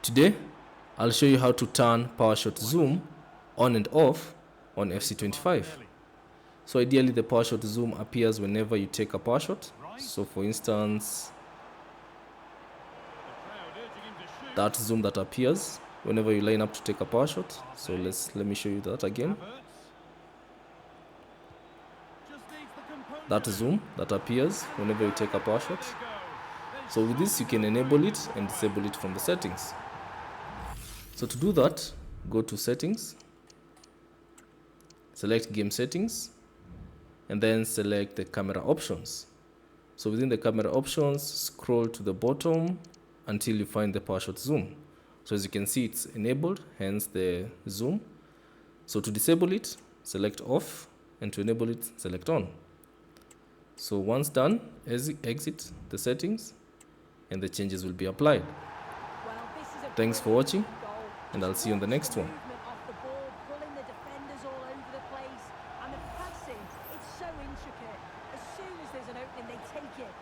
Today, I'll show you how to turn PowerShot Zoom on and off on FC25. So ideally the PowerShot Zoom appears whenever you take a PowerShot. So for instance, that zoom that appears whenever you line up to take a PowerShot. So let me show you that again. That zoom that appears whenever you take a PowerShot. So with this you can enable it and disable it from the settings. So to do that, go to settings, select game settings, and then select the camera options. So within the camera options, scroll to the bottom until you find the PowerShot zoom. So as you can see, it's enabled, hence the zoom. So to disable it, select off, and to enable it, select on. So once done, exit the settings and the changes will be applied. Thanks for watching, and I'll see you on the next one. It's so intricate. As soon as there's an opening, they take it.